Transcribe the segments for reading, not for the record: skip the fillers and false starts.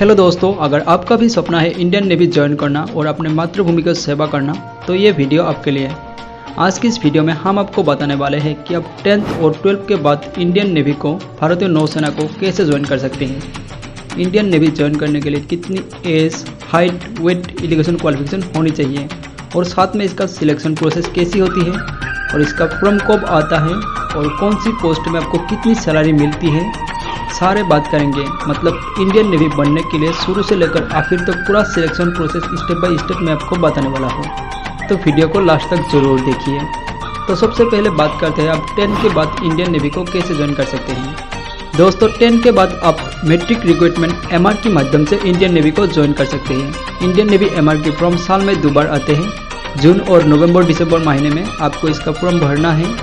Hello दोस्तों, अगर आपका भी सपना है इंडियन नेवी ज्वाइन करना और अपने मातृभूमि की सेवा करना तो ये वीडियो आपके लिए है। आज की इस वीडियो में हम आपको बताने वाले हैं कि आप 10th और 12th के बाद इंडियन नेवी को, भारतीय नौसेना को कैसे ज्वाइन कर सकते हैं। इंडियन नेवी ज्वाइन करने के लिए कितनी age, height, weight, education qualification होनी चाहिए और साथ में इसका सिलेक्शन प्रोसेस कैसी होती है और इसका फॉर्म कब आता है और कौन सी पोस्ट में आपको कितनी सैलरी मिलती है, सारे बात करेंगे। मतलब इंडियन नेवी बनने के लिए शुरू से लेकर आखिर तक पूरा selection process step by step मैं आपको बताने वाला हूँ, तो वीडियो को लास्ट तक जरूर देखिए। तो सबसे पहले बात करते हैं आप 10 के बाद इंडियन नेवी को कैसे ज्वाइन कर सकते हैं। दोस्तों 10 के बाद आप मैट्रिक रिक्रूटमेंट MR के माध्यम से इंडियन नेवी को ज्वाइन कर सकते हैं। इंडियन नेवी MR के फॉर्म साल में 2 बार आते हैं, जून और नवंबर दिसंबर महीने में आपको इसका फॉर्म भरना है।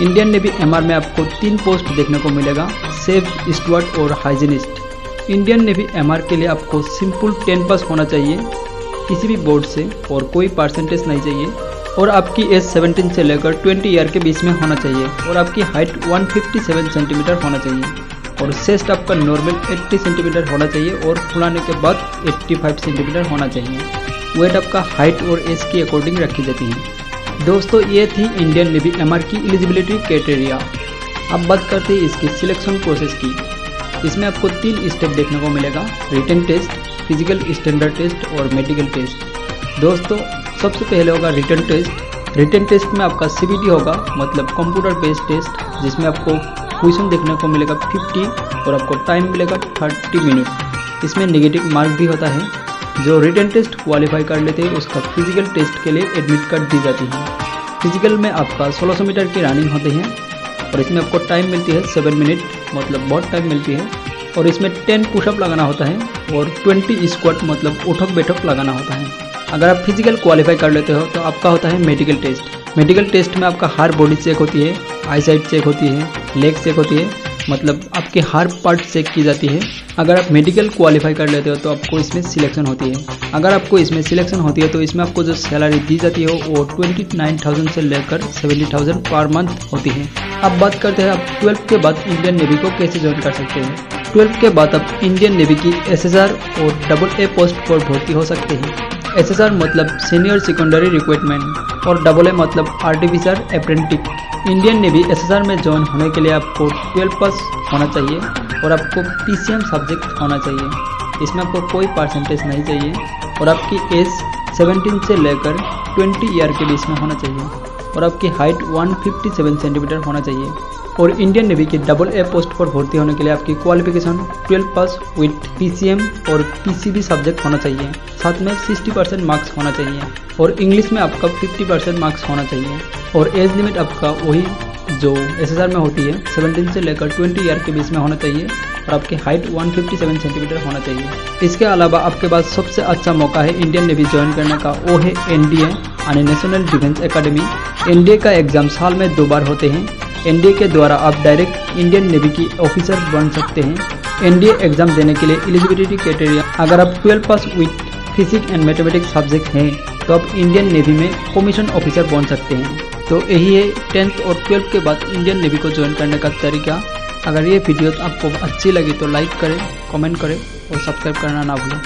इंडियन नेवी MR में आपको 3 पोस्ट देखने को मिलेगा, सेफ, स्टुअर्ड और हाइजीनिस्ट। इंडियन नेवी MR के लिए आपको सिंपल 10 पास होना चाहिए किसी भी बोर्ड से और कोई परसेंटेज नहीं चाहिए और आपकी एज 17 से लेकर 20 ईयर के बीच में होना चाहिए और आपकी हाइट 157 सेंटीमीटर होना चाहिए और चेस्ट आपका नॉर्मल 80 सेंटीमीटर होना चाहिए और फुलाने के बाद 85 सेंटीमीटर होना चाहिए। वेट आपका हाइट और एज के अकॉर्डिंग रखी जाती है। दोस्तों ये थी इंडियन नेवी MR की एलिजिबिलिटी क्राइटेरिया। अब बात करते हैं इसकी सिलेक्शन प्रोसेस की। इसमें आपको 3 स्टेप देखने को मिलेगा, written test, physical standard test और मेडिकल टेस्ट। दोस्तों सबसे पहले होगा रिटन टेस्ट। रिटन टेस्ट में आपका CBT होगा, मतलब कंप्यूटर बेस्ड टेस्ट, जिसमें आपको क्वेश्चन देखने को मिलेगा 50 और आपको टाइम मिलेगा 30 मिनट। इसमें नेगेटिव मार्क भी होता है। जो रिटन टेस्ट क्वालिफाई कर लेते हैं उसका फिजिकल टेस्ट के लिए एडमिट कार्ड दी जाती है। फिजिकल में आपका 1600 मीटर की रनिंग होती है और इसमें आपको टाइम मिलती है 7 मिनट, मतलब बहुत टाइम मिलती है। और इसमें 10 पुशअप लगाना होता है और 20 स्क्वाट, मतलब उठक बैठक लगाना होता है। अगर आप फिजिकल क्वालिफाई कर लेते हो तो आपका होता है मेडिकल टेस्ट। मेडिकल टेस्ट में आपका हर बॉडी चेक होती है, आई साइट चेक होती है, लेग चेक होती है, मतलब आपके हर पार्ट चेक की जाती है। अगर आप मेडिकल क्वालिफाई कर लेते हो तो आपको इसमें सिलेक्शन होती है। अगर आपको इसमें सिलेक्शन होती है तो इसमें आपको जो सैलरी दी जाती है वो 29,000 से लेकर 70,000 पर मंथ होती है। अब बात करते हैं आप 12 के बाद इंडियन नेवी को कैसे ज्वाइन कर सकते हैं। 12 के बाद आप इंडियन नेवी की SSR और AA पोस्ट पर भर्ती हो सकते हैं। SSR मतलब सीनियर सेकेंडरी रिक्रूटमेंट और AA मतलब artificial apprentice. Indian navy SSR में ज्वाइन होने के लिए आपको 12 पास होना चाहिए और आपको PCM सब्जेक्ट होना चाहिए। इसमें आपको कोई परसेंटेज नहीं चाहिए और आपकी एज 17 से लेकर 20 ईयर के बीच में होना चाहिए और आपकी हाइट 157 सेंटीमीटर होना चाहिए। और इंडियन नेवी की AA पोस्ट पर भर्ती होने के लिए आपकी क्वालिफिकेशन 12 पास विथ PCM और PCB सब्जेक्ट होना चाहिए। साथ में 60% मार्क्स होना चाहिए और इंग्लिश में आपका 50% मार्क्स होना चाहिए। और एज लिमिट आपका वही जो SSR में होती है, 17 से लेकर 20 ईयर के बीच में होना चाहिए और आपकी हाइट 157 सेंटीमीटर होना चाहिए। इसके अलावा आपके पास सबसे अच्छा मौका है इंडियन नेवी ज्वाइन करने का, वो है NDA यानी नेशनल डिफेंस एकेडमी। NDA का एग्जाम साल में 2 बार होते हैं। NDA के द्वारा आप डायरेक्ट इंडियन नेवी की ऑफिसर बन सकते हैं। NDA एग्जाम देने के लिए एलिजिबिलिटी क्राइटेरिया, अगर आप 12 pass with physics and mathematics subject हैं तो आप इंडियन नेवी में कमीशन ऑफिसर बन सकते हैं। तो यही है 10th और 12th के बाद इंडियन नेवी को ज्वाइन करने का तरीका। अगर ये वीडियो आपको अच्छी लगी तो लाइक करें, कमेंट करें और सब्सक्राइब करना ना भूलें।